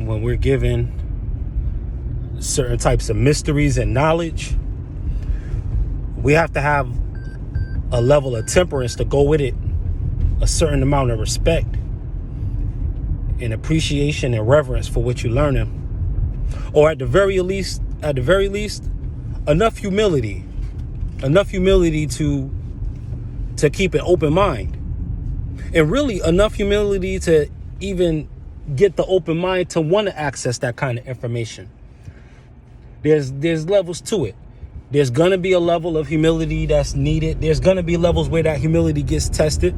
when we're given certain types of mysteries and knowledge, we have to have a level of temperance to go with it, a certain amount of respect and appreciation and reverence for what you're learning, or at the very least, enough humility to keep an open mind, and really enough humility to even get the open mind to want to access that kind of information. There's levels to it. There's gonna be a level of humility that's needed. There's gonna be levels where that humility gets tested,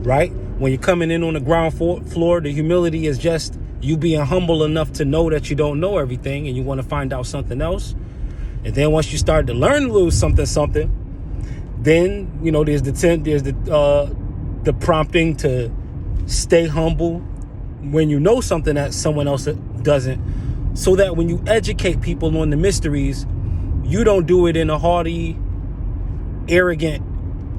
right? When you're coming in on the ground floor, the humility is just you being humble enough to know that you don't know everything and you want to find out something else. And then once you start to learn a little something, then there's the prompting to stay humble when you know something that someone else doesn't, so that when you educate people on the mysteries, you don't do it in a haughty, arrogant,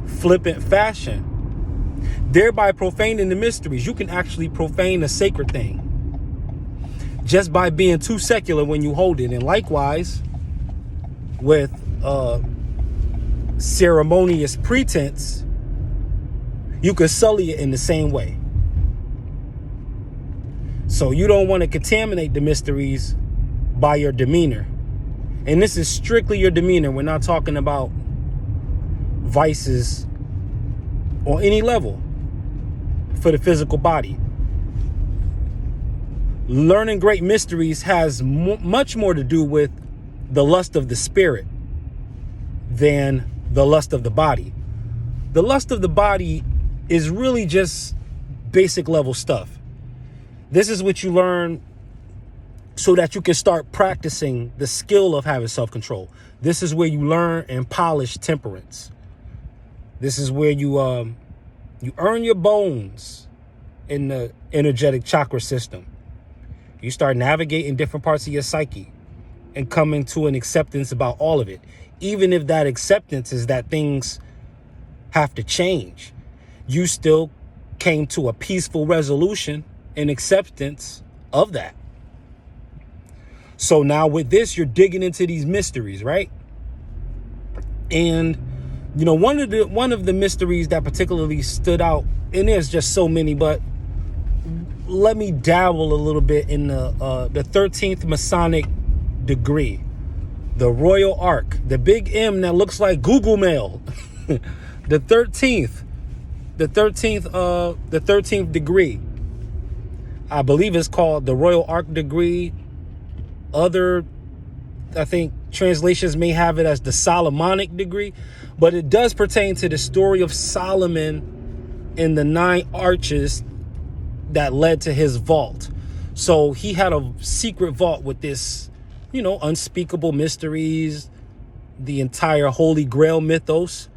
flippant fashion, thereby profaning the mysteries. You can actually profane a sacred thing just by being too secular when you hold it. And likewise with ceremonious pretense, you can sully it in the same way. So you don't want to contaminate the mysteries by your demeanor. And this is strictly your demeanor. We're not talking about vices on any level for the physical body. Learning great mysteries has much more to do with the lust of the spirit than the lust of the body. The lust of the body is really just basic level stuff. This is what you learn so that you can start practicing the skill of having self-control. This is where you learn and polish temperance. This is where you earn your bones in the energetic chakra system. You start navigating different parts of your psyche and coming to an acceptance about all of it. Even if that acceptance is that things have to change, you still came to a peaceful resolution and acceptance of that. So now with this, you're digging into these mysteries, right? And one of the mysteries that particularly stood out, and there's just so many, but let me dabble a little bit in the 13th Masonic degree, the Royal Ark, the big M that looks like Google Mail, the 13th degree. I believe it's called the Royal Ark degree. Other, I think, translations may have it as the Solomonic degree, but it does pertain to the story of Solomon and the 9 arches that led to his vault. So he had a secret vault with this, unspeakable mysteries, the entire Holy Grail mythos,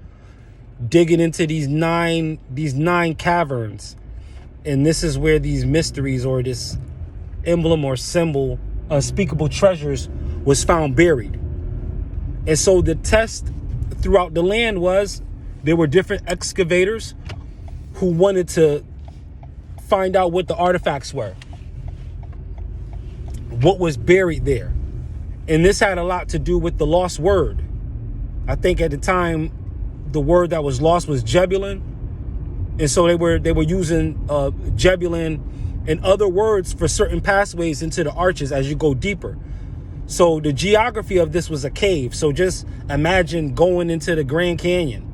digging into these nine caverns. And this is where these mysteries, or this emblem or symbol, unspeakable treasures, was found buried. And so the test throughout the land was, there were different excavators who wanted to find out what the artifacts were, what was buried there. And this had a lot to do with the lost word. I think at the time, the word that was lost was Jebulin. And so they were using Jebulin and other words for certain pathways into the arches as you go deeper. So the geography of this was a cave. So just imagine going into the Grand Canyon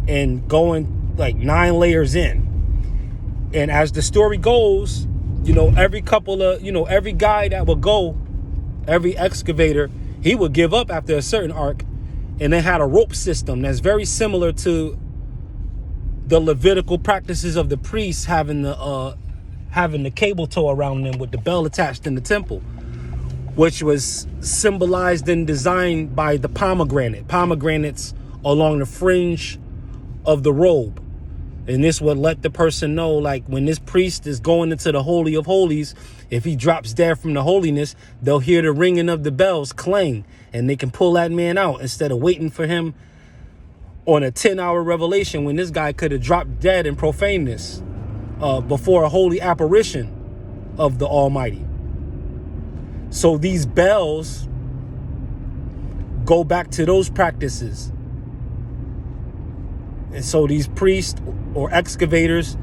and going like 9 layers in. And as the story goes, every guy that would go, every excavator, he would give up after a certain arc. And they had a rope system that's very similar to the Levitical practices of the priests having the cable tow around them with the bell attached in the temple, which was symbolized and designed by the pomegranates along the fringe of the robe. And this would let the person know, like, when this priest is going into the Holy of Holies, if he drops dead from the holiness, they'll hear the ringing of the bells clang, and they can pull that man out instead of waiting for him on a 10-hour revelation when this guy could have dropped dead in profaneness before a holy apparition of the Almighty. So these bells go back to those practices. And so these priests or excavators,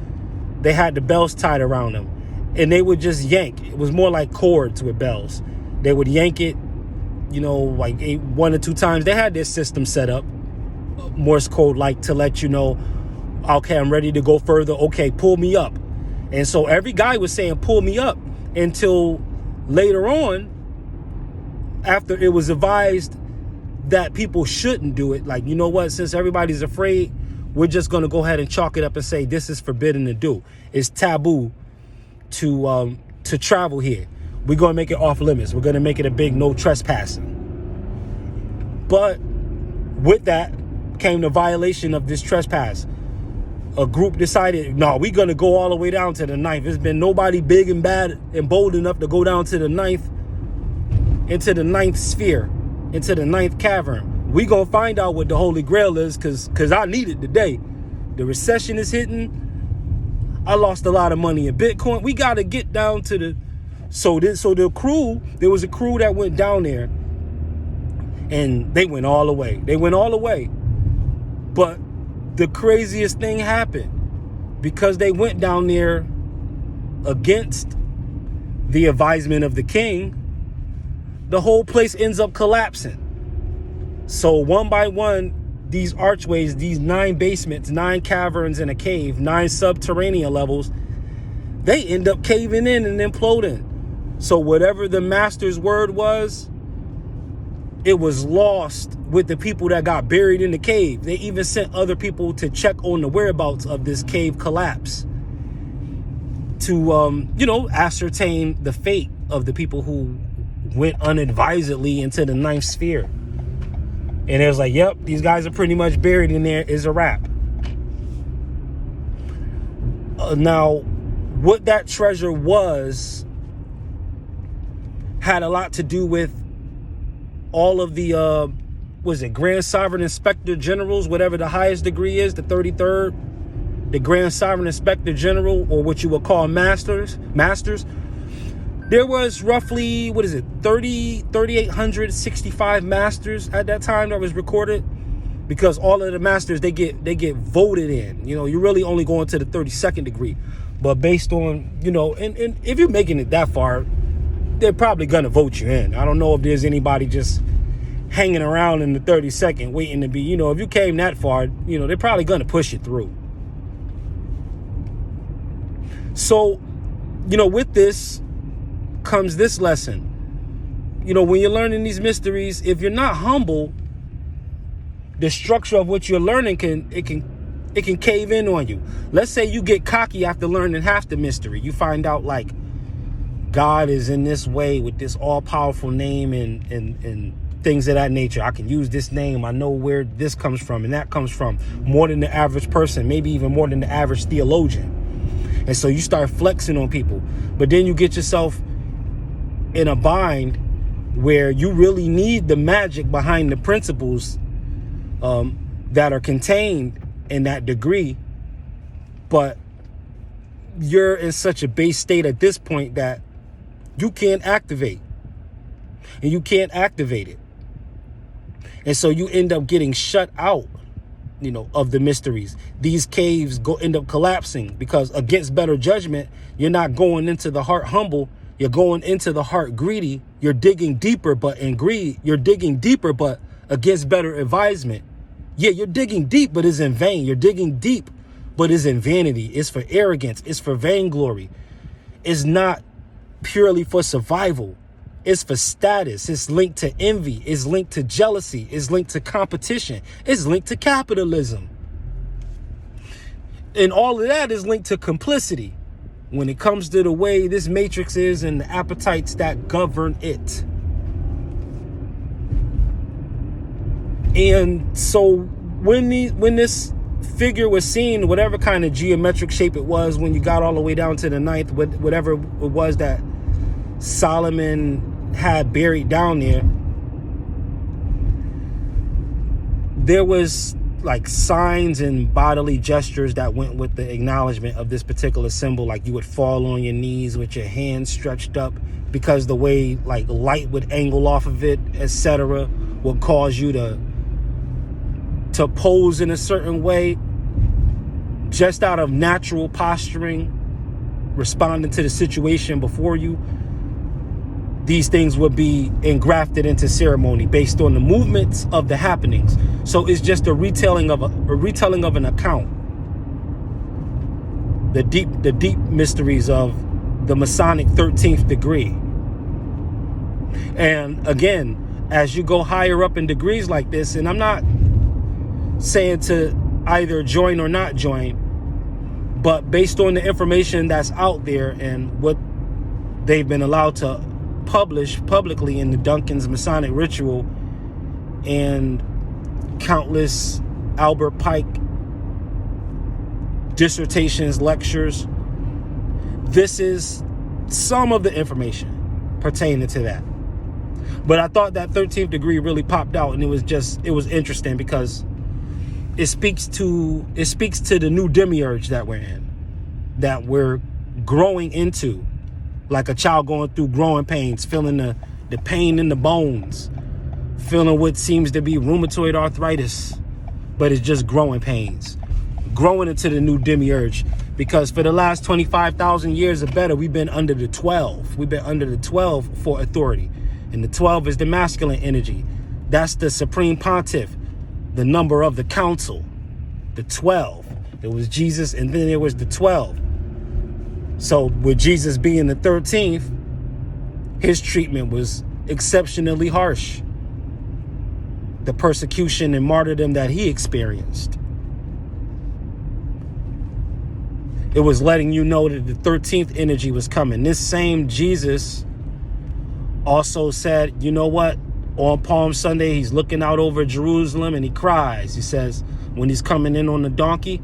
they had the bells tied around them. And they would just yank. It was more like cords with bells. They would yank it, like 1 or 2 times. They had their system set up, Morse code, like to let you know, okay, I'm ready to go further. Okay, pull me up. And so every guy was saying, pull me up, until later on, after it was advised that people shouldn't do it. Like, you know what, since everybody's afraid, we're just going to go ahead and chalk it up and say this is forbidden to do. It's taboo to travel here. We're going to make it off limits. We're going to make it a big no trespassing. But with that came the violation of this trespass. A group decided, no, we're going to go all the way down to the 9th. There's been nobody big and bad and bold enough to go down to the 9th, into the 9th sphere, into the 9th cavern. We going to find out what the Holy Grail is, because I need it today. The recession is hitting. I lost a lot of money in Bitcoin. We got to get down to the... So the crew, there was a crew that went down there, and they went all the way. They went all the way. But the craziest thing happened, because they went down there against the advisement of the king. The whole place ends up collapsing. So one by one, these archways, these 9 basements, 9 caverns and a cave, 9 subterranean levels, they end up caving in and imploding. So whatever the master's word was, it was lost with the people that got buried in the cave. They even sent other people to check on the whereabouts of this cave collapse to, ascertain the fate of the people who went unadvisedly into the 9th sphere. And it was like, yep, these guys are pretty much buried in there. Is a wrap. Now, what that treasure was had a lot to do with all of the, Grand Sovereign Inspector Generals, whatever the highest degree is, the 33rd, the Grand Sovereign Inspector General, or what you would call masters. There was roughly, 3,865 masters at that time that was recorded, because all of the masters, they get voted in. You're really only going to the 32nd degree, but based on, and if you're making it that far, they're probably going to vote you in. I don't know if there's anybody just hanging around in the 32nd waiting to be, if you came that far, they're probably going to push it through. So, with this comes this lesson. When you're learning these mysteries, if you're not humble, the structure of what you're learning can cave in on you. Let's say you get cocky after learning half the mystery. You find out like God is in this way with this all-powerful name and things of that nature. I can use this name. I know where this comes from and that comes from, more than the average person, maybe even more than the average theologian. And so you start flexing on people, but then you get yourself in a bind where you really need the magic behind the principles that are contained in that degree, but you're in such a base state at this point that you can't activate, and you can't activate it. And so you end up getting shut out, of the mysteries. These caves end up collapsing because against better judgment, you're not going into the heart humble. You're going into the heart greedy. You're digging deeper, but in greed, you're digging deeper, but against better advisement. Yeah, you're digging deep, but it's in vain. You're digging deep, but it's in vanity. It's for arrogance. It's for vainglory. It's not purely for survival. It's for status. It's linked to envy. It's linked to jealousy. It's linked to competition. It's linked to capitalism. And all of that is linked to complicity when it comes to the way this matrix is and the appetites that govern it. And so when this figure was seen, whatever kind of geometric shape it was, when you got all the way down to the 9th, whatever it was that Solomon had buried down there was like signs and bodily gestures that went with the acknowledgement of this particular symbol. Like you would fall on your knees with your hands stretched up, because the way like light would angle off of it, etc., would cause you to pose in a certain way, just out of natural posturing, responding to the situation before you. These things would be engrafted into ceremony based on the movements of the happenings. So it's just a retelling of an account. The deep mysteries of the Masonic 13th degree. And again, as you go higher up in degrees like this, and I'm not saying to either join or not join, but based on the information that's out there and what they've been allowed to publish publicly in the Duncan's Masonic Ritual and countless Albert Pike dissertations, lectures, this is some of the information pertaining to that. But I thought that 13th degree really popped out, and it was interesting because it speaks to the new demiurge that we're in, that we're growing into, like a child going through growing pains, feeling the pain in the bones, feeling what seems to be rheumatoid arthritis, but it's just growing pains, growing into the new demiurge. Because for the last 25,000 years or better, we've been under the 12. We've been under the 12 for authority. And the 12 is the masculine energy. That's the supreme pontiff, the number of the council, the 12. It was Jesus, and then it was the 12. So with Jesus being the 13th, his treatment was exceptionally harsh. The persecution and martyrdom that he experienced. It was letting you know that the 13th energy was coming. This same Jesus also said, you know what? On Palm Sunday, he's looking out over Jerusalem and he cries. He says, when he's coming in on the donkey,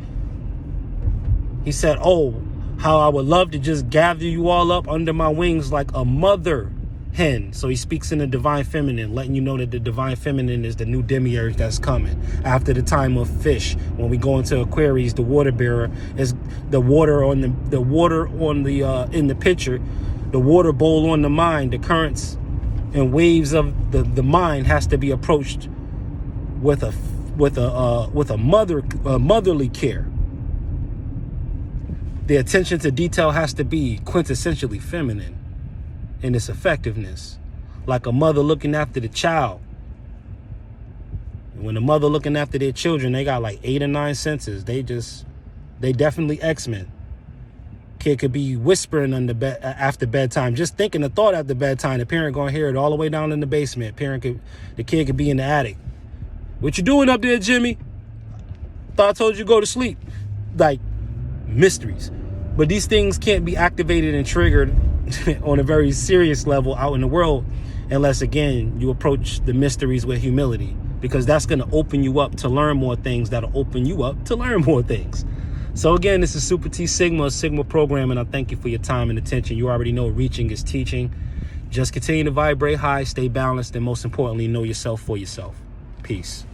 he said, oh, how I would love to just gather you all up under my wings like a mother hen. So he speaks in the divine feminine, letting you know that the divine feminine is the new demiurge that's coming after the time of fish. When we go into Aquarius, the water bearer is the water on the in the pitcher, the water bowl on the mind. The currents and waves of the mind has to be approached with a motherly care. The attention to detail has to be quintessentially feminine in its effectiveness, like a mother looking after the child. And when a mother looking after their children, they got like 8 or 9 senses. They definitely X-Men. Kid could be whispering after bedtime, just thinking a thought after bedtime. The parent gonna hear it all the way down in the basement. The kid could be in the attic. What you doing up there, Jimmy? Thought I told you to go to sleep. Like mysteries. But these things can't be activated and triggered on a very serious level out in the world unless, again, you approach the mysteries with humility, because that's going to open you up to learn more things that'll open you up to learn more things. So again, this is Super T Sigma, Sigma Program, and I thank you for your time and attention. You already know reaching is teaching. Just continue to vibrate high, stay balanced, and most importantly, know yourself for yourself. Peace.